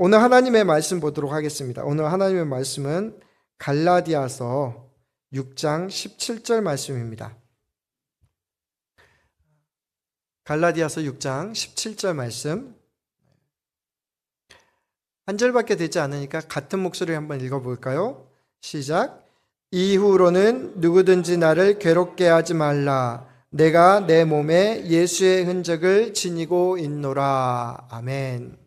오늘 하나님의 말씀 보도록 하겠습니다. 오늘 하나님의 말씀은 갈라디아서 6장 17절 말씀입니다. 갈라디아서 6장 17절 말씀. 한 절밖에 되지 않으니까 같은 목소리로 한번 읽어볼까요? 시작. 이후로는 누구든지 나를 괴롭게 하지 말라. 내가 내 몸에 예수의 흔적을 지니고 있노라. 아멘.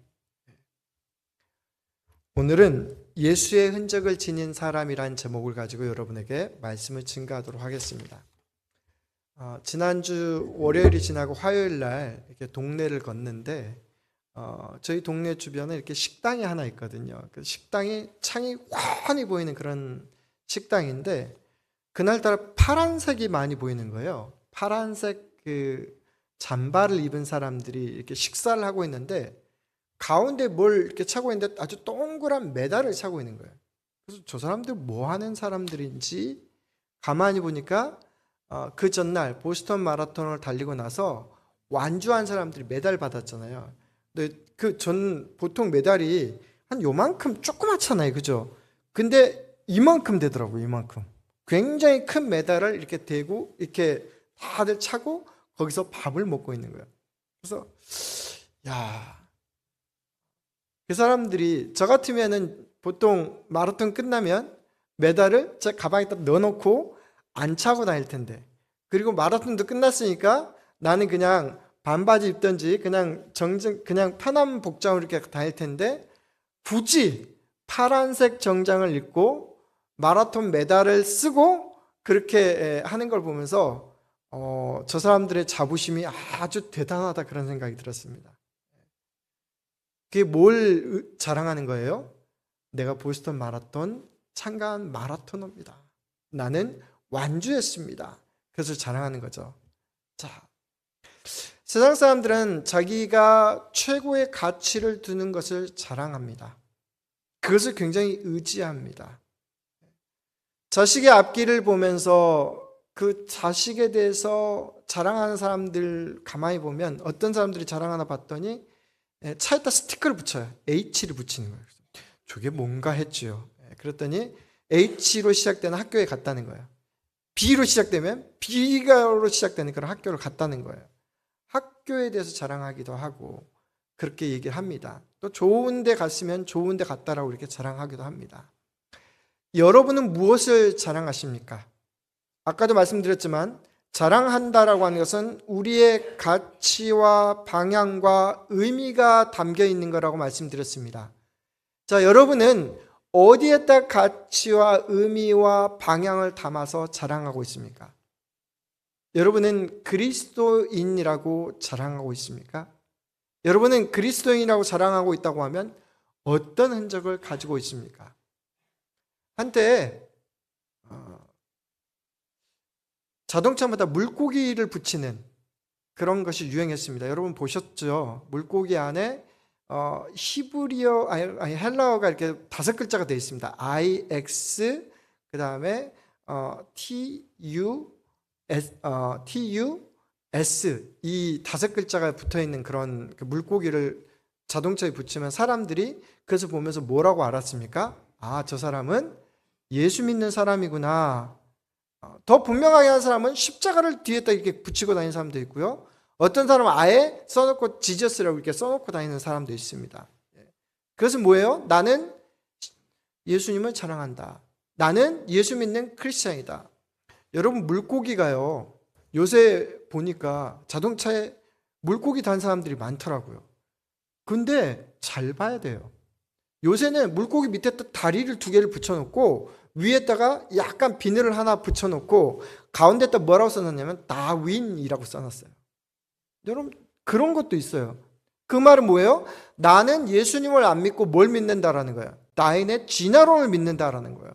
오늘은 예수의 흔적을 지닌 사람이란 제목을 가지고 여러분에게 말씀을 증거하도록 하겠습니다. 지난주 월요일이 지나고 화요일 날 이렇게 동네를 걷는데 저희 동네 주변에 이렇게 식당이 하나 있거든요. 그 식당이 창이 훤히 보이는 그런 식당인데 그날따라 파란색이 많이 보이는 거예요. 파란색 그 잠바를 입은 사람들이 이렇게 식사를 하고 있는데 가운데 뭘 이렇게 차고 있는데 아주 동그란 메달을 차고 있는 거예요. 그래서 저 사람들 뭐 하는 사람들인지 가만히 보니까 그 전날 보스턴 마라톤을 달리고 나서 완주한 사람들이 메달 받았잖아요. 근데 보통 메달이 한 요만큼 조그맣잖아요. 그죠? 근데 이만큼 되더라고요. 이만큼. 굉장히 큰 메달을 이렇게 대고 이렇게 다들 차고 거기서 밥을 먹고 있는 거예요. 그래서 그 사람들이 저 같으면은 보통 마라톤 끝나면 메달을 제 가방에다 넣어놓고 안 차고 다닐 텐데, 그리고 마라톤도 끝났으니까 나는 그냥 반바지 입든지 그냥 그냥 편한 복장으로 이렇게 다닐 텐데 굳이 파란색 정장을 입고 마라톤 메달을 쓰고 그렇게 하는 걸 보면서 저 사람들의 자부심이 아주 대단하다 그런 생각이 들었습니다. 그게 뭘 자랑하는 거예요? 내가 보스턴 마라톤 참가한 마라토너입니다. 나는 완주했습니다. 그래서 자랑하는 거죠. 자, 세상 사람들은 자기가 최고의 가치를 두는 것을 자랑합니다. 그것을 굉장히 의지합니다. 자식의 앞길을 보면서 그 자식에 대해서 자랑하는 사람들 가만히 보면 어떤 사람들이 자랑하나 봤더니 차에다 스티커를 붙여요. H를 붙이는 거예요. 저게 뭔가 했죠. 그랬더니 H로 시작되는 학교에 갔다는 거예요. B로 시작되면 B로 시작되는 그런 학교를 갔다는 거예요. 학교에 대해서 자랑하기도 하고 그렇게 얘기를 합니다. 또 좋은 데 갔으면 좋은 데 갔다라고 이렇게 자랑하기도 합니다. 여러분은 무엇을 자랑하십니까? 아까도 말씀드렸지만 자랑한다라고 하는 것은 우리의 가치와 방향과 의미가 담겨 있는 거라고 말씀드렸습니다. 자, 여러분은 어디에다 가치와 의미와 방향을 담아서 자랑하고 있습니까? 여러분은 그리스도인이라고 자랑하고 있습니까? 여러분은 그리스도인이라고 자랑하고 있다고 하면 어떤 흔적을 가지고 있습니까? 한때 자동차마다 물고기를 붙이는 그런 것이 유행했습니다. 여러분 보셨죠? 물고기 안에 히브리어 아니 헬라어가 이렇게 5글자가 되어 있습니다. IX 그 다음에 TUS 이 5글자가 붙어 있는 그런 물고기를 자동차에 붙이면 사람들이 그것을 보면서 뭐라고 알았습니까? 아, 저 사람은 예수 믿는 사람이구나. 더 분명하게 하는 사람은 십자가를 뒤에다 이렇게 붙이고 다니는 사람도 있고요. 어떤 사람은 아예 써놓고 지저스라고 이렇게 써놓고 다니는 사람도 있습니다. 그것은 뭐예요? 나는 예수님을 자랑한다. 나는 예수 믿는 크리스찬이다. 여러분 물고기가요. 요새 보니까 자동차에 물고기 단 사람들이 많더라고요. 근데 잘 봐야 돼요. 요새는 물고기 밑에 다리를 2개를 붙여놓고 위에다가 약간 비늘을 하나 붙여놓고 가운데다 뭐라고 써놨냐면 다윈이라고 써놨어요. 여러분 그런 것도 있어요. 그 말은 뭐예요? 나는 예수님을 안 믿고 뭘 믿는다라는 거예요. 다윈의 진화론을 믿는다라는 거예요.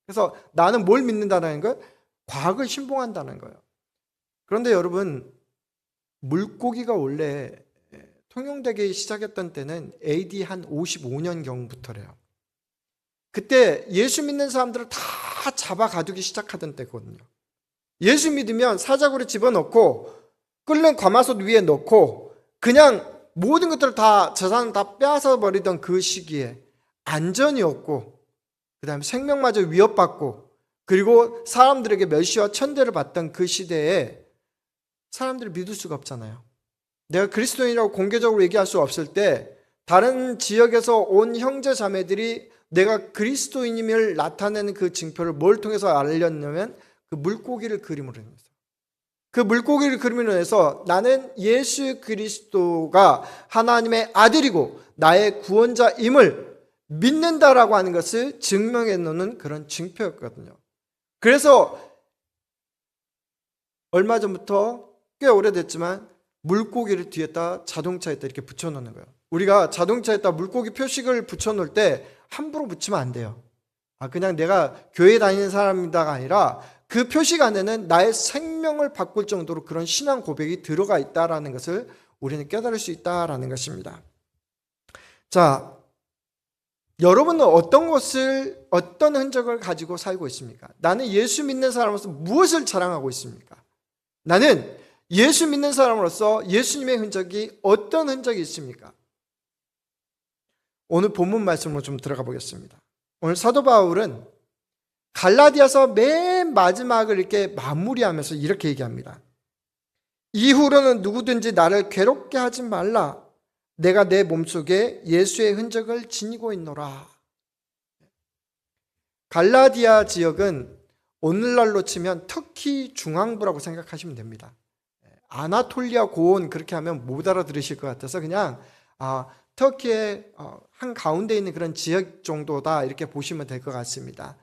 그래서 나는 뭘 믿는다라는 거예요? 과학을 신봉한다는 거예요. 그런데 여러분 물고기가 원래 통용되기 시작했던 때는 AD 한 55년경부터래요. 그때 예수 믿는 사람들을 다 잡아 가두기 시작하던 때거든요. 예수 믿으면 사자굴에 집어넣고 끓는 가마솥 위에 넣고 그냥 모든 것들을 다 재산을 다 빼앗아 버리던 그 시기에 안전이 없고 그다음에 생명마저 위협받고 그리고 사람들에게 멸시와 천대를 받던 그 시대에 사람들을 믿을 수가 없잖아요. 내가 그리스도인이라고 공개적으로 얘기할 수 없을 때 다른 지역에서 온 형제 자매들이 내가 그리스도인임을 나타내는 그 징표를 뭘 통해서 알렸냐면 그 물고기를 그림으로 해서 그 물고기를 그림으로 해서 나는 예수 그리스도가 하나님의 아들이고 나의 구원자임을 믿는다라고 하는 것을 증명해 놓는 그런 징표였거든요. 그래서 얼마 전부터 꽤 오래됐지만 물고기를 뒤에다 자동차에다 이렇게 붙여놓는 거예요. 우리가 자동차에다 물고기 표식을 붙여놓을 때 함부로 붙이면 안 돼요. 그냥 내가 교회 다니는 사람이다가 아니라 그 표식 안에는 나의 생명을 바꿀 정도로 그런 신앙 고백이 들어가 있다라는 것을 우리는 깨달을 수 있다라는 것입니다. 자, 여러분은 어떤 흔적을 가지고 살고 있습니까? 나는 예수 믿는 사람으로서 무엇을 자랑하고 있습니까? 나는 예수 믿는 사람으로서 예수님의 흔적이 어떤 흔적이 있습니까? 오늘 본문 말씀으로 좀 들어가 보겠습니다. 오늘 사도 바울은 갈라디아서 맨 마지막을 이렇게 마무리하면서 이렇게 얘기합니다. 이후로는 누구든지 나를 괴롭게 하지 말라. 내가 내 몸속에 예수의 흔적을 지니고 있노라. 갈라디아 지역은 오늘날로 치면 터키 중앙부라고 생각하시면 됩니다. 아나톨리아 고원 그렇게 하면 못 알아들으실 것 같아서 그냥 터키의 한가운데 있는 그런 지역 정도다 이렇게 보시면 될 것 같습니다.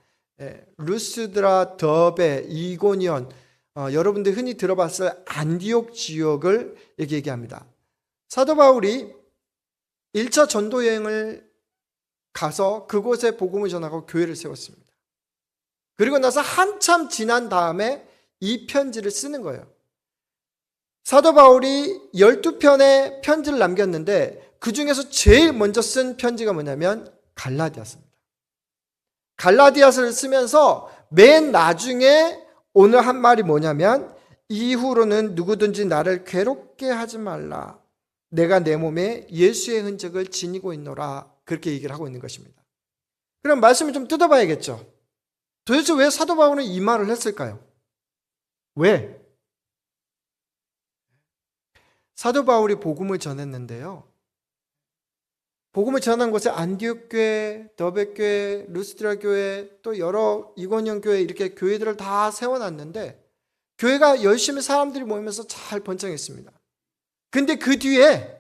루스드라, 더베, 이고니온 여러분들 흔히 들어봤을 안디옥 지역을 이렇게 얘기합니다. 사도 바울이 1차 전도 여행을 가서 그곳에 복음을 전하고 교회를 세웠습니다. 그리고 나서 한참 지난 다음에 이 편지를 쓰는 거예요. 사도 바울이 12편의 편지를 남겼는데 그 중에서 제일 먼저 쓴 편지가 뭐냐면 갈라디아서입니다. 갈라디아서를 쓰면서 맨 나중에 오늘 한 말이 뭐냐면 이후로는 누구든지 나를 괴롭게 하지 말라. 내가 내 몸에 예수의 흔적을 지니고 있노라. 그렇게 얘기를 하고 있는 것입니다. 그럼 말씀을 좀 뜯어봐야겠죠. 도대체 왜 사도 바울은 이 말을 했을까요? 왜? 사도 바울이 복음을 전했는데요. 복음을 전한 곳에 안디옥 교회, 더베 교회, 루스드라 교회, 또 여러 이고니온 교회 이렇게 교회들을 다 세워놨는데 교회가 열심히 사람들이 모이면서 잘 번창했습니다. 근데 그 뒤에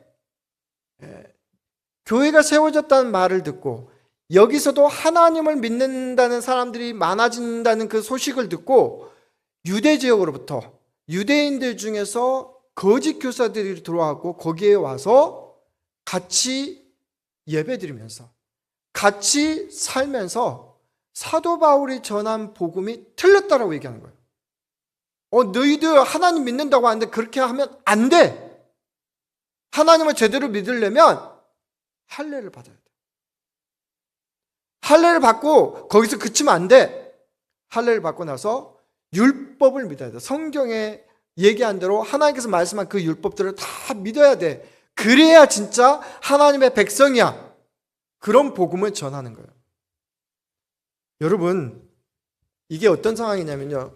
교회가 세워졌다는 말을 듣고 여기서도 하나님을 믿는다는 사람들이 많아진다는 그 소식을 듣고 유대 지역으로부터 유대인들 중에서 거짓 교사들이 들어왔고 거기에 와서 같이 예배드리면서 같이 살면서 사도 바울이 전한 복음이 틀렸다라고 얘기하는 거예요. 너희들 하나님 믿는다고 하는데 그렇게 하면 안 돼. 하나님을 제대로 믿으려면 할례를 받아야 돼. 할례를 받고 거기서 그치면 안 돼. 할례를 받고 나서 율법을 믿어야 돼. 성경에 얘기한 대로 하나님께서 말씀한 그 율법들을 다 믿어야 돼. 그래야 진짜 하나님의 백성이야. 그런 복음을 전하는 거예요. 여러분, 이게 어떤 상황이냐면요.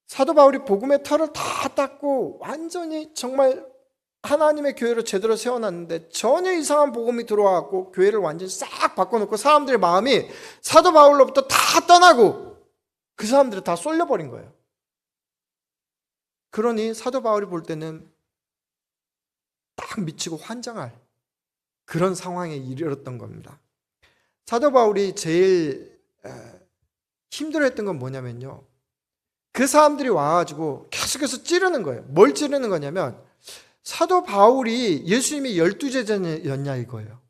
사도 바울이 복음의 털을 다 닦고 완전히 정말 하나님의 교회를 제대로 세워놨는데 전혀 이상한 복음이 들어와갖고 교회를 완전히 싹 바꿔놓고 사람들의 마음이 사도 바울로부터 다 떠나고 그 사람들을 다 쏠려버린 거예요. 그러니 사도 바울이 볼 때는 딱 미치고 환장할 그런 상황에 이르렀던 겁니다. 사도 바울이 제일 힘들어했던 건 뭐냐면요. 그 사람들이 와가지고 계속해서 찌르는 거예요. 뭘 찌르는 거냐면 사도 바울이 예수님이 12제자였냐 이거예요.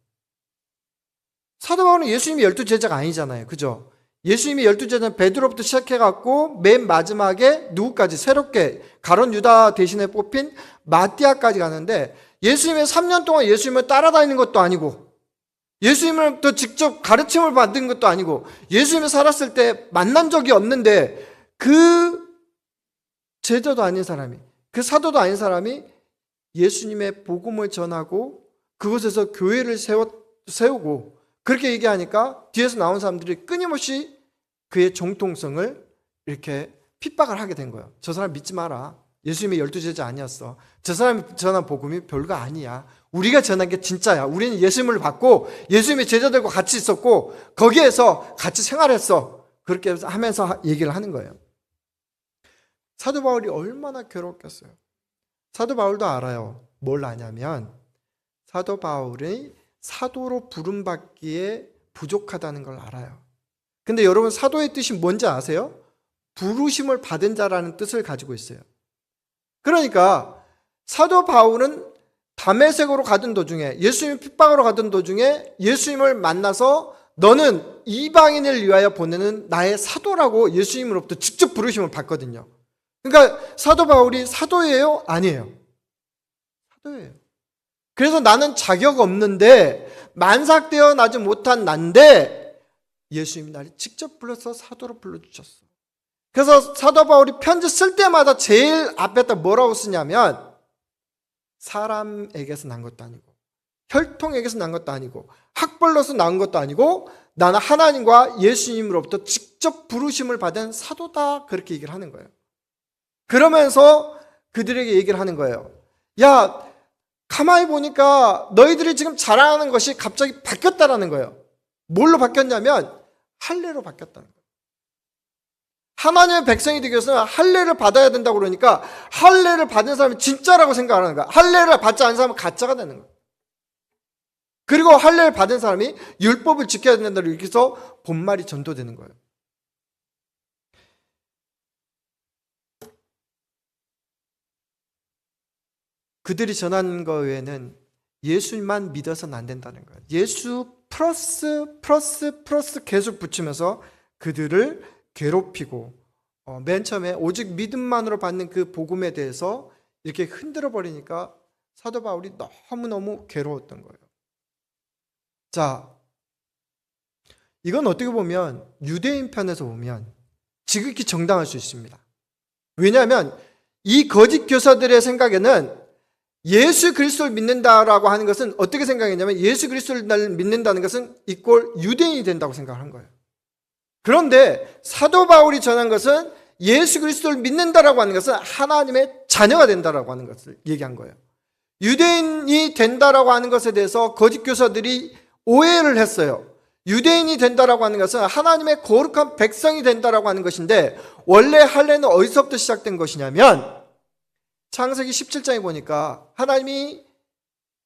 사도 바울은 예수님이 12제자가 아니잖아요. 그죠? 예수님이 12제자는 베드로부터 시작해갖고 맨 마지막에 누구까지 새롭게 가룟 유다 대신에 뽑힌 마띠아까지 가는데 예수님의 3년 동안 예수님을 따라다니는 것도 아니고 예수님을 또 직접 가르침을 받은 것도 아니고 예수님이 살았을 때 만난 적이 없는데 그 제자도 아닌 사람이 그 사도도 아닌 사람이 예수님의 복음을 전하고 그곳에서 교회를 세우고 그렇게 얘기하니까 뒤에서 나온 사람들이 끊임없이 그의 정통성을 이렇게 핍박을 하게 된 거예요. 저 사람 믿지 마라. 예수님의 12제자 아니었어. 저 사람이 전한 복음이 별거 아니야. 우리가 전한 게 진짜야. 우리는 예수님을 받고 예수님의 제자들과 같이 있었고 거기에서 같이 생활했어. 그렇게 하면서 얘기를 하는 거예요. 사도 바울이 얼마나 괴로웠겠어요. 사도 바울도 알아요. 뭘 아냐면 사도 바울이 사도로 부름받기에 부족하다는 걸 알아요. 근데 여러분 사도의 뜻이 뭔지 아세요? 부르심을 받은 자라는 뜻을 가지고 있어요. 그러니까 사도 바울은 다메섹으로 가던 도중에 예수님 핍박으로 가던 도중에 예수님을 만나서 너는 이방인을 위하여 보내는 나의 사도라고 예수님으로부터 직접 부르심을 받거든요. 그러니까 사도 바울이 사도예요? 아니에요. 사도예요. 그래서 나는 자격 없는데 만삭되어 나지 못한 난데 예수님이 나를 직접 불러서 사도로 불러주셨어. 그래서 사도 바울이 편지 쓸 때마다 제일 앞에다 뭐라고 쓰냐면 사람에게서 난 것도 아니고 혈통에게서 난 것도 아니고 학벌로서 난 것도 아니고 나는 하나님과 예수님으로부터 직접 부르심을 받은 사도다 그렇게 얘기를 하는 거예요. 그러면서 그들에게 얘기를 하는 거예요. 야, 가만히 보니까 너희들이 지금 자랑하는 것이 갑자기 바뀌었다라는 거예요. 뭘로 바뀌었냐면 할례로 바뀌었다는 거예요. 하나님의 백성이 되기 위해서는 할례를 받아야 된다고 그러니까 할례를 받은 사람이 진짜라고 생각하는 거야. 할례를 받지 않은 사람은 가짜가 되는 거야. 그리고 할례를 받은 사람이 율법을 지켜야 된다고 여기서 본말이 전도되는 거예요. 그들이 전한 거 외에는 예수님만 믿어서는 안 된다는 거예요. 예수 플러스 계속 붙이면서 그들을 괴롭히고 맨 처음에 오직 믿음만으로 받는 그 복음에 대해서 이렇게 흔들어 버리니까 사도 바울이 너무너무 괴로웠던 거예요. 자, 이건 어떻게 보면 유대인 편에서 보면 지극히 정당할 수 있습니다. 왜냐하면 이 거짓 교사들의 생각에는 예수 그리스도를 믿는다라고 하는 것은 어떻게 생각했냐면 예수 그리스도를 믿는다는 것은 이꼴 유대인이 된다고 생각한 거예요. 그런데 사도 바울이 전한 것은 예수 그리스도를 믿는다라고 하는 것은 하나님의 자녀가 된다라고 하는 것을 얘기한 거예요. 유대인이 된다라고 하는 것에 대해서 거짓 교사들이 오해를 했어요. 유대인이 된다라고 하는 것은 하나님의 거룩한 백성이 된다라고 하는 것인데 원래 할례는 어디서부터 시작된 것이냐면 창세기 17장에 보니까 하나님이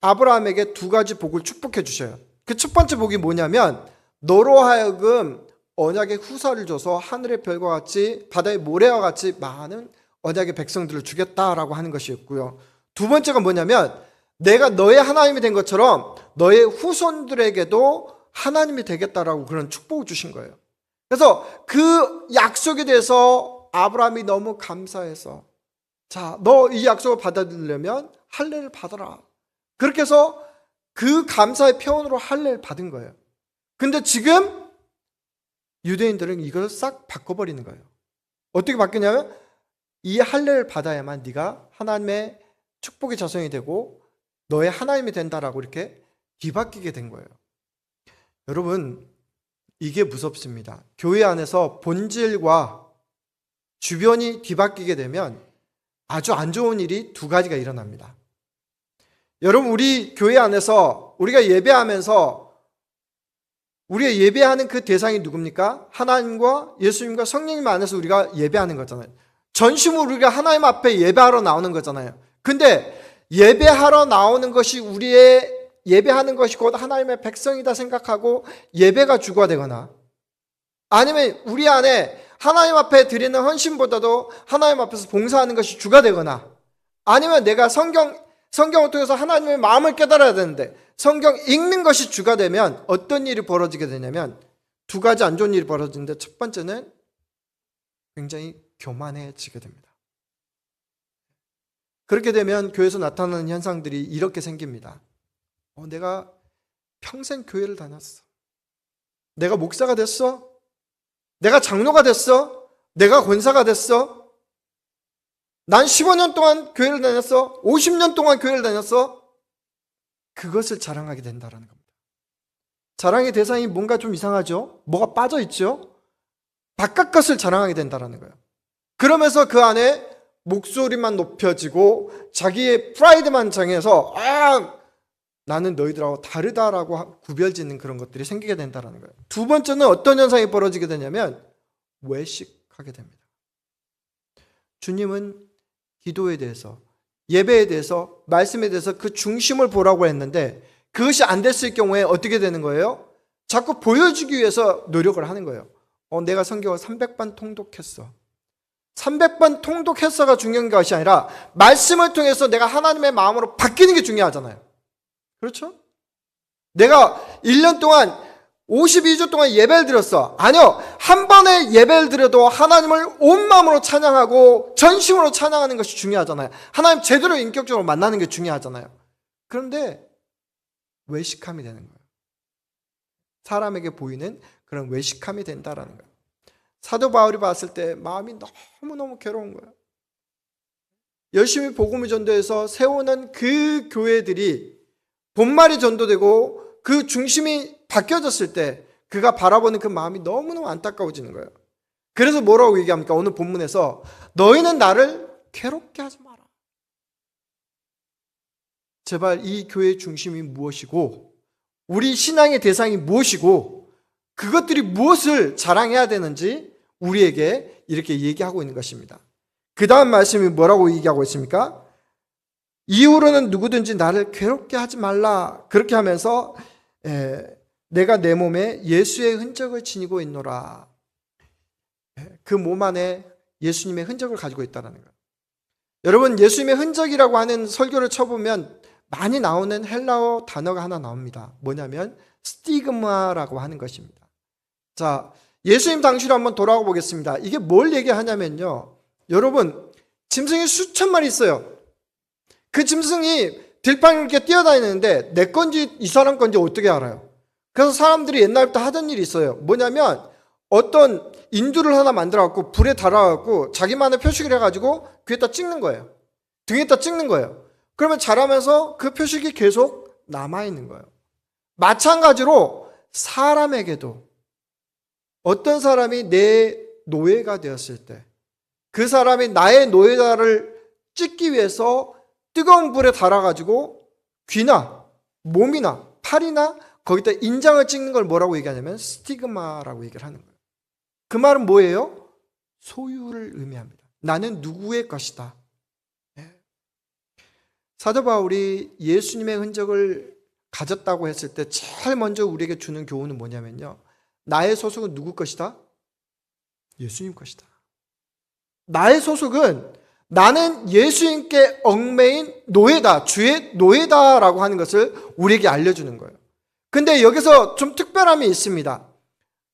아브라함에게 두 가지 복을 축복해 주셔요. 그 첫 번째 복이 뭐냐면 너로 하여금 언약의 후사를 줘서 하늘의 별과 같이 바다의 모래와 같이 많은 언약의 백성들을 주겠다라고 하는 것이었고요. 두 번째가 뭐냐면 내가 너의 하나님이 된 것처럼 너의 후손들에게도 하나님이 되겠다라고 그런 축복을 주신 거예요. 그래서 그 약속에 대해서 아브라함이 너무 감사해서 자, 너 이 약속을 받아들이려면 할례를 받아라. 그렇게 해서 그 감사의 표현으로 할례를 받은 거예요. 근데 지금 유대인들은 이걸 싹 바꿔버리는 거예요. 어떻게 바뀌냐면 이 할례를 받아야만 네가 하나님의 축복의 자손이 되고 너의 하나님이 된다라고 이렇게 뒤바뀌게 된 거예요. 여러분, 이게 무섭습니다. 교회 안에서 본질과 주변이 뒤바뀌게 되면 아주 안 좋은 일이 두 가지가 일어납니다. 여러분, 우리 교회 안에서 우리가 예배하면서 우리가 예배하는 그 대상이 누굽니까? 하나님과 예수님과 성령님 안에서 우리가 예배하는 거잖아요. 전심으로 우리가 하나님 앞에 예배하러 나오는 거잖아요. 근데 예배하러 나오는 것이 우리의 예배하는 것이 곧 하나님의 백성이다 생각하고 예배가 주가 되거나 아니면 우리 안에 하나님 앞에 드리는 헌신보다도 하나님 앞에서 봉사하는 것이 주가 되거나 아니면 내가 성경을 통해서 하나님의 마음을 깨달아야 되는데 성경 읽는 것이 주가 되면 어떤 일이 벌어지게 되냐면 두 가지 안 좋은 일이 벌어지는데 첫 번째는 굉장히 교만해지게 됩니다. 그렇게 되면 교회에서 나타나는 현상들이 이렇게 생깁니다. 내가 평생 교회를 다녔어. 내가 목사가 됐어. 내가 장로가 됐어. 내가 권사가 됐어. 난 15년 동안 교회를 다녔어. 50년 동안 교회를 다녔어. 그것을 자랑하게 된다라는 겁니다. 자랑의 대상이 뭔가 좀 이상하죠? 뭐가 빠져 있죠? 바깥 것을 자랑하게 된다라는 거예요. 그러면서 그 안에 목소리만 높여지고 자기의 프라이드만 장해서 나는 너희들하고 다르다라고 구별짓는 그런 것들이 생기게 된다는 거예요. 두 번째는 어떤 현상이 벌어지게 되냐면 외식하게 됩니다. 주님은 기도에 대해서, 예배에 대해서, 말씀에 대해서 그 중심을 보라고 했는데 그것이 안 됐을 경우에 어떻게 되는 거예요? 자꾸 보여주기 위해서 노력을 하는 거예요. 내가 성경을 300번 통독했어. 300번 통독했어가 중요한 것이 아니라 말씀을 통해서 내가 하나님의 마음으로 바뀌는 게 중요하잖아요. 그렇죠? 내가 1년 동안 52주 동안 예배를 드렸어. 아니요. 한 번의 예배를 드려도 하나님을 온 마음으로 찬양하고 전심으로 찬양하는 것이 중요하잖아요. 하나님 제대로 인격적으로 만나는 게 중요하잖아요. 그런데 외식함이 되는 거예요. 사람에게 보이는 그런 외식함이 된다라는 거예요. 사도 바울이 봤을 때 마음이 너무너무 괴로운 거예요. 열심히 복음을 전도해서 세우는 그 교회들이 본말이 전도되고 그 중심이 바뀌어졌을 때 그가 바라보는 그 마음이 너무너무 안타까워지는 거예요. 그래서 뭐라고 얘기합니까? 오늘 본문에서 너희는 나를 괴롭게 하지 마라. 제발 이 교회의 중심이 무엇이고 우리 신앙의 대상이 무엇이고 그것들이 무엇을 자랑해야 되는지 우리에게 이렇게 얘기하고 있는 것입니다. 그 다음 말씀이 뭐라고 얘기하고 있습니까? 이후로는 누구든지 나를 괴롭게 하지 말라. 그렇게 하면서 내가 내 몸에 예수의 흔적을 지니고 있노라. 그 몸 안에 예수님의 흔적을 가지고 있다는 거예요. 여러분, 예수님의 흔적이라고 하는 설교를 쳐보면 많이 나오는 헬라어 단어가 하나 나옵니다. 뭐냐면 스티그마라고 하는 것입니다. 자, 예수님 당시로 한번 돌아가 보겠습니다. 이게 뭘 얘기하냐면요, 여러분, 짐승이 수천 마리 있어요. 그 짐승이 들판을 이렇게 뛰어다니는데 내 건지 이 사람 건지 어떻게 알아요? 그래서 사람들이 옛날부터 하던 일이 있어요. 뭐냐면 어떤 인두를 하나 만들어갖고 불에 달아갖고 자기만의 표식을 해가지고 귀에다 찍는 거예요. 등에다 찍는 거예요. 그러면 자라면서 그 표식이 계속 남아있는 거예요. 마찬가지로 사람에게도 어떤 사람이 내 노예가 되었을 때 그 사람이 나의 노예다를 찍기 위해서 뜨거운 불에 달아가지고 귀나 몸이나 팔이나 거기다 인장을 찍는 걸 뭐라고 얘기하냐면 스티그마라고 얘기를 하는 거예요. 그 말은 뭐예요? 소유를 의미합니다. 나는 누구의 것이다. 사도 바울이 예수님의 흔적을 가졌다고 했을 때 제일 먼저 우리에게 주는 교훈은 뭐냐면요, 나의 소속은 누구 것이다? 예수님 것이다. 나의 소속은 나는 예수님께 얽매인 노예다, 주의 노예다라고 하는 것을 우리에게 알려주는 거예요. 근데 여기서 좀 특별함이 있습니다.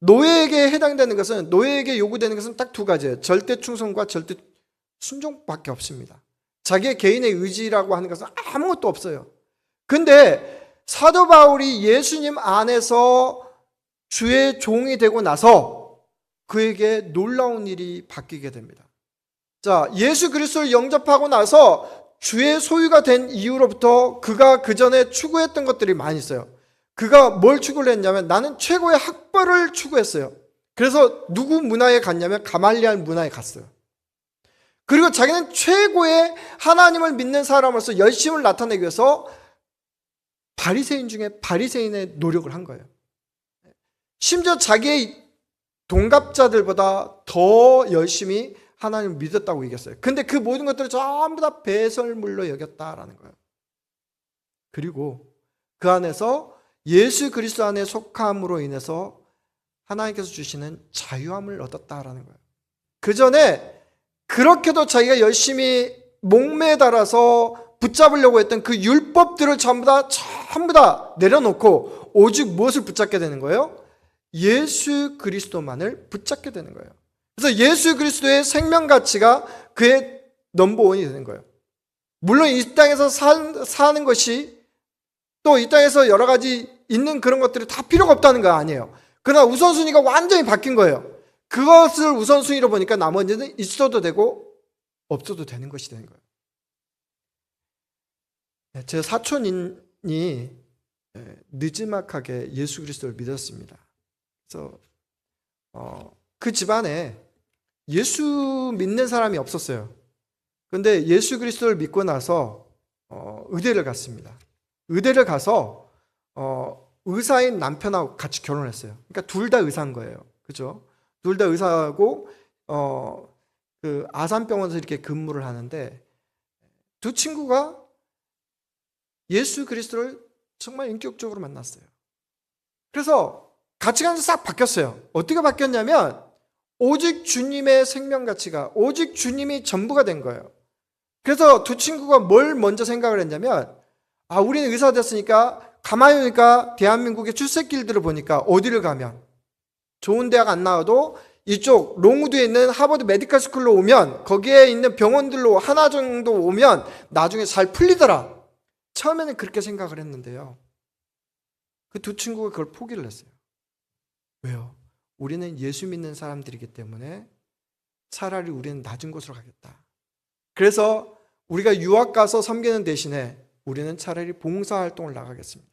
노예에게 해당되는 것은, 노예에게 요구되는 것은 딱 두 가지예요. 절대 충성과 절대 순종밖에 없습니다. 자기의 개인의 의지라고 하는 것은 아무것도 없어요. 근데 사도 바울이 예수님 안에서 주의 종이 되고 나서 그에게 놀라운 일이 바뀌게 됩니다. 자, 예수 그리스도를 영접하고 나서 주의 소유가 된 이후로부터 그가 그 전에 추구했던 것들이 많이 있어요. 그가 뭘 추구를 했냐면 나는 최고의 학벌을 추구했어요. 그래서 누구 문화에 갔냐면 가말리알 문화에 갔어요. 그리고 자기는 최고의 하나님을 믿는 사람으로서 열심을 나타내기 위해서 바리새인 중에 바리새인의 노력을 한 거예요. 심지어 자기의 동갑자들보다 더 열심히 하나님을 믿었다고 얘기했어요. 근데 그 모든 것들을 전부 다 배설물로 여겼다라는 거예요. 그리고 그 안에서 예수 그리스도 안에 속함으로 인해서 하나님께서 주시는 자유함을 얻었다라는 거예요. 그 전에 그렇게도 자기가 열심히 목매달아서 붙잡으려고 했던 그 율법들을 전부 다 내려놓고 오직 무엇을 붙잡게 되는 거예요? 예수 그리스도만을 붙잡게 되는 거예요. 그래서 예수 그리스도의 생명 가치가 그의 넘버원이 되는 거예요. 물론 이 땅에서 사는 것이 또 이 땅에서 여러 가지 있는 그런 것들이 다 필요가 없다는 거 아니에요. 그러나 우선순위가 완전히 바뀐 거예요. 그것을 우선순위로 보니까 나머지는 있어도 되고 없어도 되는 것이 되는 거예요. 제 사촌이 느지막하게 예수 그리스도를 믿었습니다. 그래서 그 집안에 예수 믿는 사람이 없었어요. 그런데 예수 그리스도를 믿고 나서 의대를 갔습니다. 의대를 가서 의사인 남편하고 같이 결혼했어요. 그러니까 둘 다 의사인 거예요. 그죠? 둘 다 의사하고 그 아산병원에서 이렇게 근무를 하는데 두 친구가 예수 그리스도를 정말 인격적으로 만났어요. 그래서 가치관이 싹 바뀌었어요. 어떻게 바뀌었냐면 오직 주님의 생명 가치가, 오직 주님이 전부가 된 거예요. 그래서 두 친구가 뭘 먼저 생각을 했냐면 우리는 의사 됐으니까 가만히 보니까 대한민국의 출세길들을 보니까 어디를 가면 좋은 대학 안 나와도 이쪽 롱우드에 있는 하버드 메디컬 스쿨로 오면 거기에 있는 병원들로 하나 정도 오면 나중에 잘 풀리더라. 처음에는 그렇게 생각을 했는데요. 그 두 친구가 그걸 포기를 했어요. 왜요? 우리는 예수 믿는 사람들이기 때문에 차라리 우리는 낮은 곳으로 가겠다. 그래서 우리가 유학 가서 섬기는 대신에 우리는 차라리 봉사활동을 나가겠습니다.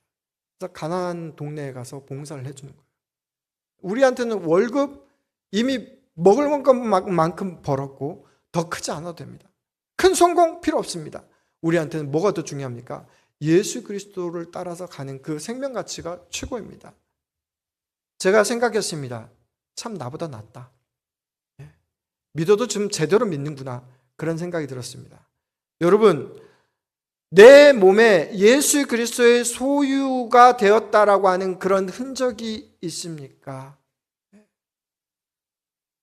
그래서 가난한 동네에 가서 봉사를 해주는 거예요. 우리한테는 월급 이미 먹을 만큼 벌었고 더 크지 않아도 됩니다. 큰 성공 필요 없습니다. 우리한테는 뭐가 더 중요합니까? 예수 그리스도를 따라서 가는 그 생명 가치가 최고입니다. 제가 생각했습니다. 참 나보다 낫다. 믿어도 좀 제대로 믿는구나. 그런 생각이 들었습니다. 여러분, 내 몸에 예수 그리스도의 소유가 되었다라고 하는 그런 흔적이 있습니까?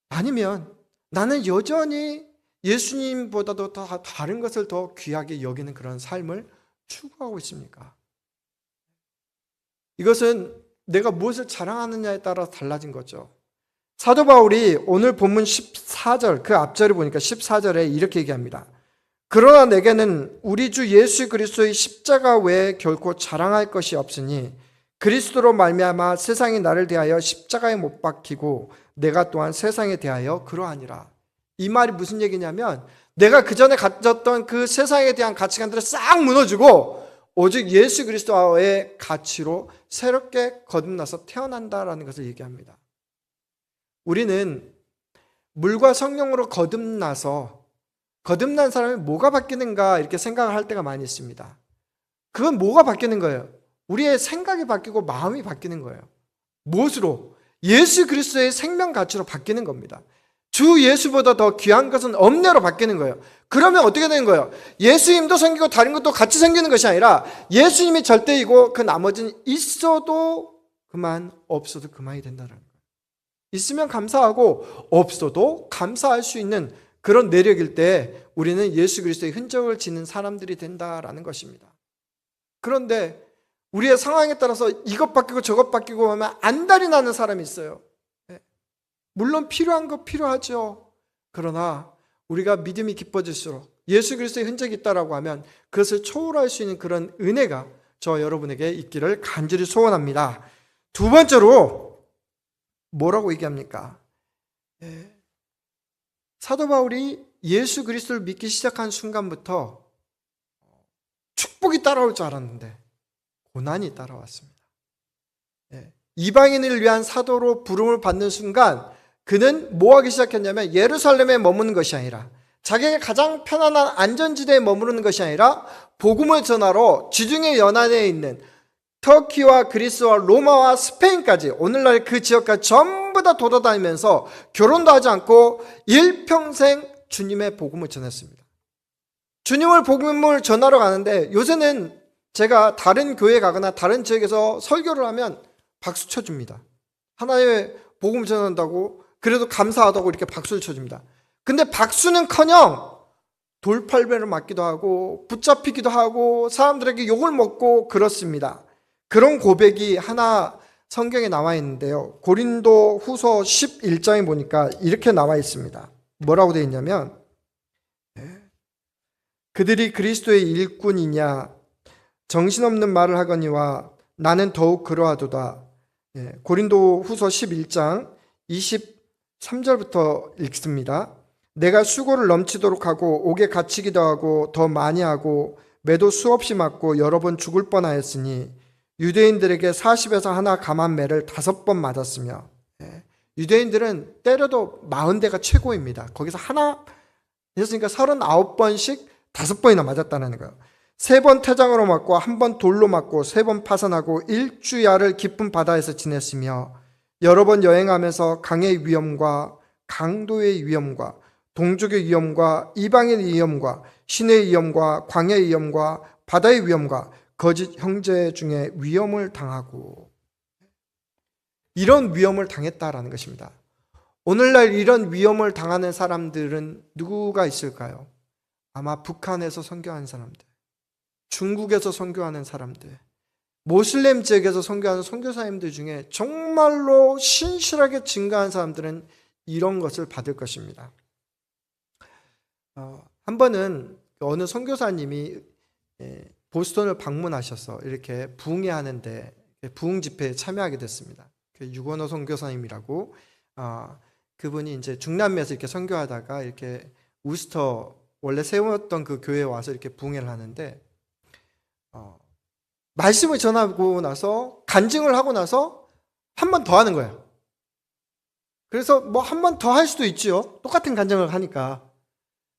아니면 나는 여전히 예수님보다도 더 다른 것을 더 귀하게 여기는 그런 삶을 추구하고 있습니까? 이것은 내가 무엇을 자랑하느냐에 따라 달라진 거죠. 사도 바울이 오늘 본문 14절, 그 앞절을 보니까 14절에 이렇게 얘기합니다. 그러나 내게는 우리 주 예수 그리스도의 십자가 외에 결코 자랑할 것이 없으니 그리스도로 말미암아 세상이 나를 대하여 십자가에 못 박히고 내가 또한 세상에 대하여 그러하니라. 이 말이 무슨 얘기냐면 내가 그전에 가졌던 그 세상에 대한 가치관들을 싹 무너지고 오직 예수 그리스도의 가치로 새롭게 거듭나서 태어난다라는 것을 얘기합니다. 우리는 물과 성령으로 거듭난 사람이 뭐가 바뀌는가 이렇게 생각을 할 때가 많이 있습니다. 그건 뭐가 바뀌는 거예요? 우리의 생각이 바뀌고 마음이 바뀌는 거예요. 무엇으로? 예수 그리스도의 생명 가치로 바뀌는 겁니다. 주 예수보다 더 귀한 것은 없네로 바뀌는 거예요. 그러면 어떻게 되는 거예요? 예수님도 생기고 다른 것도 같이 생기는 것이 아니라 예수님이 절대이고 그 나머지는 있어도 그만, 없어도 그만이 된다는 거예요. 있으면 감사하고 없어도 감사할 수 있는 그런 내력일 때 우리는 예수 그리스도의 흔적을 지닌 사람들이 된다라는 것입니다. 그런데 우리의 상황에 따라서 이것 바뀌고 저것 바뀌고 하면 안달이 나는 사람이 있어요. 물론 필요한 거 필요하죠. 그러나 우리가 믿음이 깊어질수록 예수 그리스도의 흔적이 있다라고 하면 그것을 초월할 수 있는 그런 은혜가 저 여러분에게 있기를 간절히 소원합니다. 두 번째로 뭐라고 얘기합니까? 사도 바울이 예수 그리스도를 믿기 시작한 순간부터 축복이 따라올 줄 알았는데 고난이 따라왔습니다. 이방인을 위한 사도로 부름을 받는 순간 그는 뭐 하기 시작했냐면 예루살렘에 머무는 것이 아니라 자기가 가장 편안한 안전지대에 머무르는 것이 아니라 복음을 전하러 지중해 연안에 있는 터키와 그리스와 로마와 스페인까지 오늘날 그 지역까지 전부 다 돌아다니면서 결혼도 하지 않고 일평생 주님의 복음을 전했습니다. 주님을 복음을 전하러 가는데 요새는 제가 다른 교회 가거나 다른 지역에서 설교를 하면 박수 쳐줍니다. 하나의 복음을 전한다고 그래도 감사하다고 이렇게 박수를 쳐줍니다. 근데 박수는커녕 돌팔매를 맞기도 하고 붙잡히기도 하고 사람들에게 욕을 먹고 그렇습니다. 그런 고백이 하나 성경에 나와 있는데요. 고린도 후서 11장에 보니까 이렇게 나와 있습니다. 뭐라고 되어 있냐면 그들이 그리스도의 일꾼이냐 정신없는 말을 하거니와 나는 더욱 그러하도다. 고린도 후서 11장 23절부터 읽습니다. 내가 수고를 넘치도록 하고 옥에 갇히기도 하고 더 많이 하고 매도 수없이 맞고 여러 번 죽을 뻔하였으니 유대인들에게 40에서 하나 감한 매를 5번 맞았으며, 유대인들은 때려도 40대가 최고입니다. 거기서 하나 했으니까 39번씩 5번이나 맞았다는 거예요. 3번 태장으로 맞고 1번 돌로 맞고 3번 파선하고 일주야를 깊은 바다에서 지냈으며 여러 번 여행하면서 강의 위험과 강도의 위험과 동족의 위험과 이방인의 위험과 신의 위험과 광야의 위험과 바다의 위험과 거짓 형제 중에 위험을 당하고, 이런 위험을 당했다라는 것입니다. 오늘날 이런 위험을 당하는 사람들은 누구가 있을까요? 아마 북한에서 선교하는 사람들, 중국에서 선교하는 사람들, 모슬렘 지역에서 선교하는 선교사님들 중에 정말로 신실하게 증거한 사람들은 이런 것을 받을 것입니다. 한 번은 어느 선교사님이 보스턴을 방문하셔서 이렇게 부흥회하는데 부흥 집회에 참여하게 됐습니다. 유건호 선교사님이라고, 그분이 이제 중남미에서 이렇게 선교하다가 이렇게 우스터 원래 세웠던 그 교회에 와서 이렇게 부흥회를 하는데, 말씀을 전하고 나서 간증을 하고 나서 한 번 더 하는 거예요. 그래서 뭐 한 번 더 할 수도 있지요. 똑같은 간증을 하니까.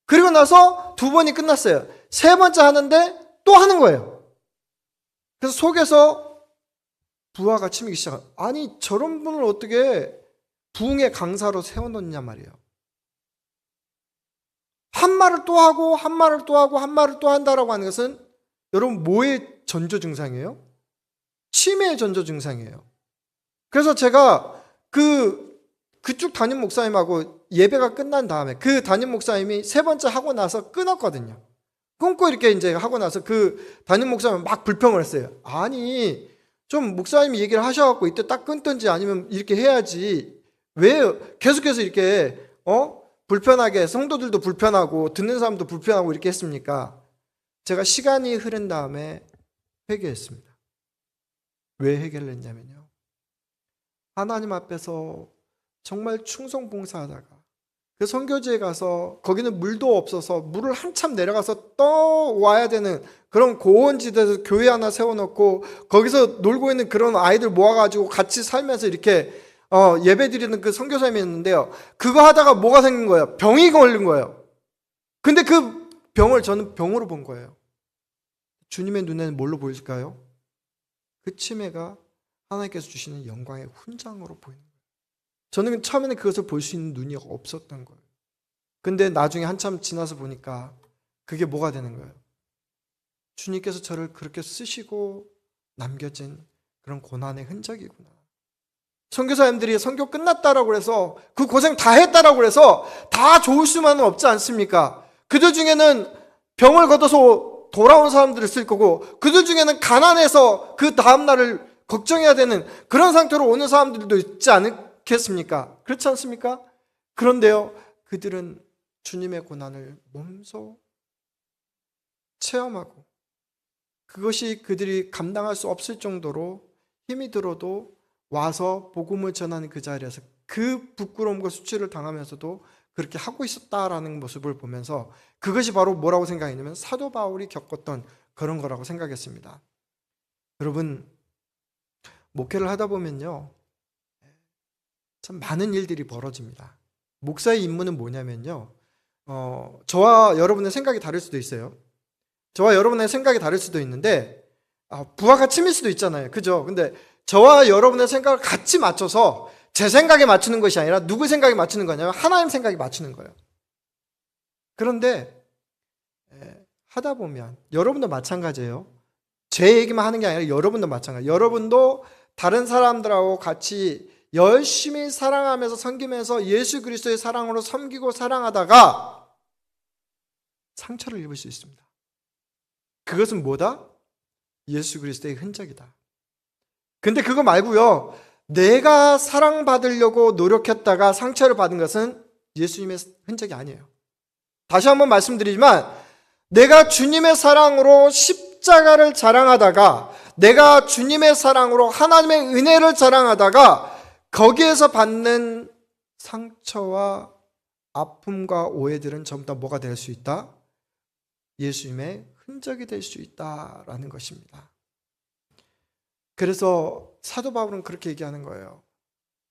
그리고 나서 2번이 끝났어요. 3번째 하는데 또 하는 거예요. 그래서 속에서 부하가 치미기 시작해요. 아니, 저런 분을 어떻게 부흥의 강사로 세워놓냐 말이에요. 한 말을 또 하고 한 말을 또 하고 한 말을 또 한다라고 하는 것은 여러분 뭐의 전조 증상이에요? 치매의 전조 증상이에요. 그래서 제가 그쪽 담임 목사님하고 예배가 끝난 다음에 그 담임 목사님이 3번째 하고 나서 끊었거든요. 끊고 이렇게 이제 하고 나서 그 담임 목사님은 막 불평을 했어요. 아니, 좀 목사님이 얘기를 하셔갖고 이때 딱 끊든지 아니면 이렇게 해야지. 왜 계속해서 이렇게, 불편하게, 성도들도 불편하고 듣는 사람도 불편하고 이렇게 했습니까? 제가 시간이 흐른 다음에 회개했습니다. 왜 회개를 했냐면요, 하나님 앞에서 정말 충성봉사하다가 그 선교지에 가서 거기는 물도 없어서 물을 한참 내려가서 떠와야 되는 그런 고원지대에서 교회 하나 세워놓고 거기서 놀고 있는 그런 아이들 모아가지고 같이 살면서 이렇게 예배 드리는 그 선교사님이 있는데요, 그거 하다가 뭐가 생긴 거예요? 병이 걸린 거예요. 근데 그 병을 저는 병으로 본 거예요. 주님의 눈에는 뭘로 보일까요? 그 치매가 하나님께서 주시는 영광의 훈장으로 보이는 거예요. 저는 처음에는 그것을 볼 수 있는 눈이 없었던 거예요. 근데 나중에 한참 지나서 보니까 그게 뭐가 되는 거예요? 주님께서 저를 그렇게 쓰시고 남겨진 그런 고난의 흔적이구나. 선교사님들이 선교 끝났다라고 해서 그 고생 다 했다라고 해서 다 좋을 수만은 없지 않습니까? 그들 중에는 병을 걷어서 돌아온 사람들을 쓸 거고, 그들 중에는 가난해서 그 다음날을 걱정해야 되는 그런 상태로 오는 사람들도 있지 않겠습니까? 그렇지 않습니까? 그런데요, 그들은 주님의 고난을 몸소 체험하고 그것이 그들이 감당할 수 없을 정도로 힘이 들어도 와서 복음을 전하는 그 자리에서 그 부끄러움과 수치를 당하면서도 그렇게 하고 있었다라는 모습을 보면서 그것이 바로 뭐라고 생각했냐면 사도 바울이 겪었던 그런 거라고 생각했습니다. 여러분, 목회를 하다 보면요, 참 많은 일들이 벌어집니다. 목사의 임무는 뭐냐면요, 저와 여러분의 생각이 다를 수도 있어요. 저와 여러분의 생각이 다를 수도 있는데 부하가 치밀 수도 있잖아요. 그죠? 근데 저와 여러분의 생각을 같이 맞춰서 제 생각에 맞추는 것이 아니라 누구 생각에 맞추는 거냐면 하나님 생각에 맞추는 거예요. 그런데 하다 보면 여러분도 마찬가지예요. 제 얘기만 하는 게 아니라 여러분도 마찬가지예요. 여러분도 다른 사람들하고 같이 열심히 사랑하면서 섬기면서 예수 그리스도의 사랑으로 섬기고 사랑하다가 상처를 입을 수 있습니다. 그것은 뭐다? 예수 그리스도의 흔적이다. 근데 그거 말고요, 내가 사랑받으려고 노력했다가 상처를 받은 것은 예수님의 흔적이 아니에요. 다시 한번 말씀드리지만, 내가 주님의 사랑으로 십자가를 자랑하다가, 내가 주님의 사랑으로 하나님의 은혜를 자랑하다가 거기에서 받는 상처와 아픔과 오해들은 전부 다 뭐가 될 수 있다? 예수님의 흔적이 될 수 있다라는 것입니다. 그래서 사도 바울은 그렇게 얘기하는 거예요.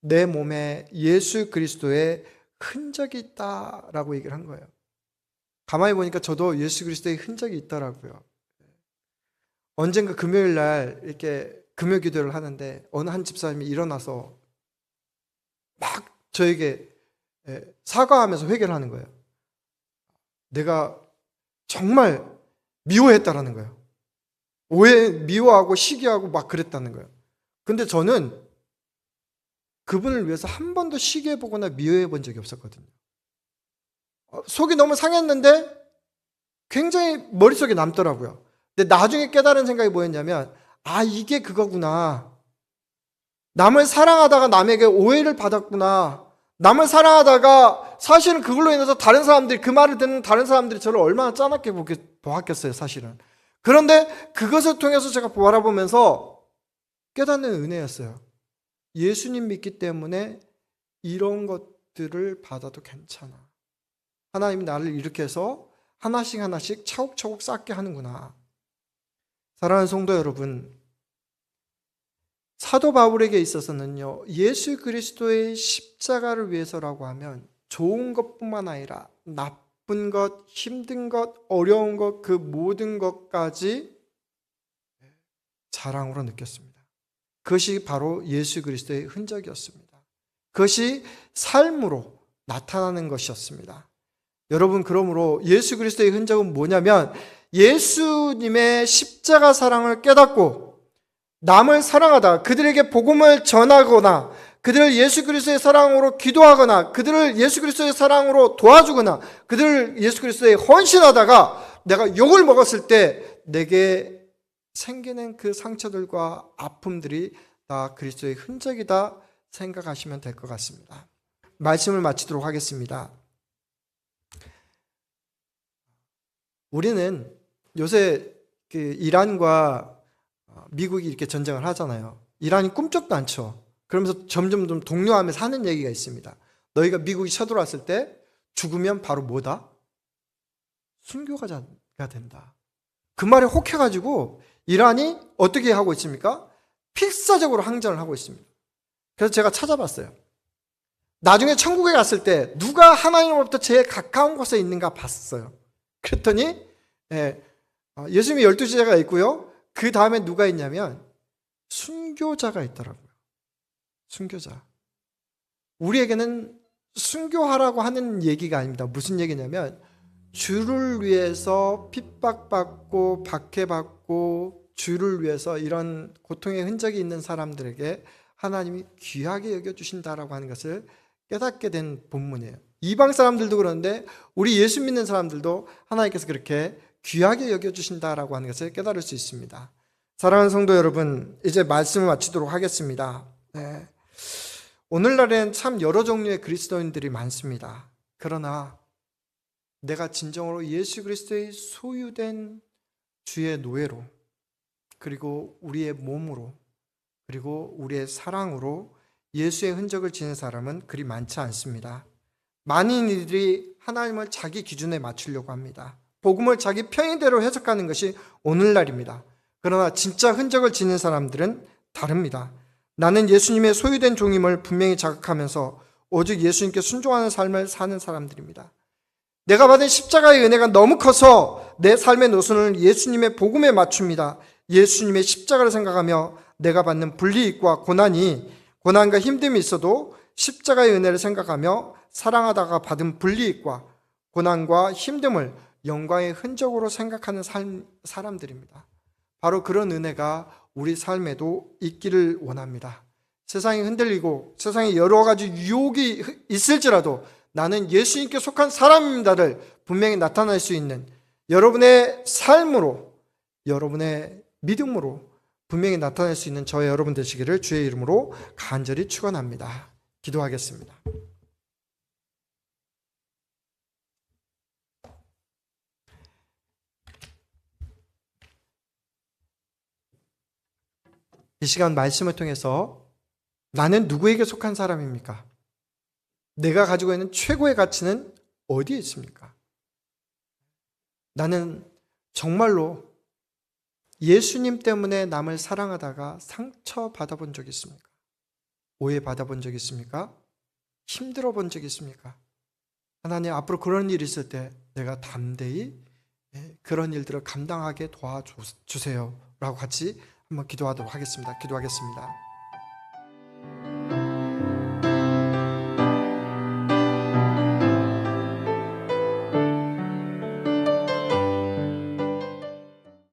내 몸에 예수 그리스도의 흔적이 있다라고 얘기를 한 거예요. 가만히 보니까 저도 예수 그리스도의 흔적이 있더라고요. 언젠가 금요일 날 이렇게 금요 기도를 하는데 어느 한 집사님이 일어나서 막 저에게 사과하면서 회개를 하는 거예요. 내가 정말 미워했다라는 거예요. 미워하고 시기하고 막 그랬다는 거예요. 근데 저는 그분을 위해서 한 번도 시기해보거나 미워해 본 적이 없었거든요. 속이 너무 상했는데 굉장히 머릿속에 남더라고요. 근데 나중에 깨달은 생각이 뭐였냐면, 아, 이게 그거구나. 남을 사랑하다가 남에게 오해를 받았구나. 남을 사랑하다가 사실은 그걸로 인해서 다른 사람들이, 그 말을 듣는 다른 사람들이 저를 얼마나 짜납게 보았겠어요, 사실은. 그런데 그것을 통해서 제가 바라보면서 깨닫는 은혜였어요. 예수님 믿기 때문에 이런 것들을 받아도 괜찮아. 하나님이 나를 이렇게 해서 하나씩 하나씩 차곡차곡 쌓게 하는구나. 사랑하는 성도 여러분, 사도 바울에게 있어서는요, 예수 그리스도의 십자가를 위해서라고 하면 좋은 것뿐만 아니라 나쁜 것, 힘든 것, 어려운 것, 그 모든 것까지 자랑으로 느꼈습니다. 그것이 바로 예수 그리스도의 흔적이었습니다. 그것이 삶으로 나타나는 것이었습니다. 여러분, 그러므로 예수 그리스도의 흔적은 뭐냐면 예수님의 십자가 사랑을 깨닫고 남을 사랑하다, 그들에게 복음을 전하거나 그들을 예수 그리스도의 사랑으로 기도하거나 그들을 예수 그리스도의 사랑으로 도와주거나 그들을 예수 그리스도에 헌신하다가 내가 욕을 먹었을 때 내게 생기는 그 상처들과 아픔들이 다 그리스도의 흔적이다 생각하시면 될 것 같습니다. 말씀을 마치도록 하겠습니다. 우리는 요새 그 이란과 미국이 이렇게 전쟁을 하잖아요. 이란이 꿈쩍도 않죠. 그러면서 점점 좀 동요하면서 하는 얘기가 있습니다. 너희가 미국이 쳐들어왔을 때 죽으면 바로 뭐다? 순교자가 된다. 그 말에 혹해가지고 이란이 어떻게 하고 있습니까? 필사적으로 항전을 하고 있습니다. 그래서 제가 찾아봤어요. 나중에 천국에 갔을 때 누가 하나님으로부터 제일 가까운 곳에 있는가 봤어요. 그랬더니 예수님이 12제자가 있고요. 그 다음에 누가 있냐면 순교자가 있더라고요. 순교자. 우리에게는 순교하라고 하는 얘기가 아닙니다. 무슨 얘기냐면 주를 위해서 핍박받고 박해받고 주를 위해서 이런 고통의 흔적이 있는 사람들에게 하나님이 귀하게 여겨주신다라고 하는 것을 깨닫게 된 본문이에요. 이방 사람들도 그런데 우리 예수 믿는 사람들도 하나님께서 그렇게 귀하게 여겨주신다라고 하는 것을 깨달을 수 있습니다. 사랑하는 성도 여러분, 이제 말씀을 마치도록 하겠습니다. 오늘날엔 참 여러 종류의 그리스도인들이 많습니다. 그러나 내가 진정으로 예수 그리스도의 소유된 주의 노예로, 그리고 우리의 몸으로, 그리고 우리의 사랑으로 예수의 흔적을 지닌 사람은 그리 많지 않습니다. 많은 이들이 하나님을 자기 기준에 맞추려고 합니다. 복음을 자기 편의대로 해석하는 것이 오늘날입니다. 그러나 진짜 흔적을 지닌 사람들은 다릅니다. 나는 예수님의 소유된 종임을 분명히 자각하면서 오직 예수님께 순종하는 삶을 사는 사람들입니다. 내가 받은 십자가의 은혜가 너무 커서 내 삶의 노선을 예수님의 복음에 맞춥니다. 예수님의 십자가를 생각하며 내가 받는 불이익과 고난과 힘듦이 있어도 십자가의 은혜를 생각하며 사랑하다가 받은 불이익과 고난과 힘듦을 영광의 흔적으로 생각하는 사람들입니다. 바로 그런 은혜가 우리 삶에도 있기를 원합니다. 세상이 흔들리고 세상에 여러 가지 유혹이 있을지라도 나는 예수님께 속한 사람입니다를 분명히 나타낼 수 있는 여러분의 삶으로, 여러분의 믿음으로 분명히 나타낼 수 있는 저와 여러분 되시기를 주의 이름으로 간절히 축원합니다. 기도하겠습니다. 이 시간 말씀을 통해서 나는 누구에게 속한 사람입니까? 내가 가지고 있는 최고의 가치는 어디에 있습니까? 나는 정말로 예수님 때문에 남을 사랑하다가 상처 받아본 적 있습니까? 오해 받아본 적 있습니까? 힘들어 본 적 있습니까? 하나님, 앞으로 그런 일이 있을 때 내가 담대히 그런 일들을 감당하게 도와주세요 라고 같이 한번 기도하도록 하겠습니다. 기도하겠습니다.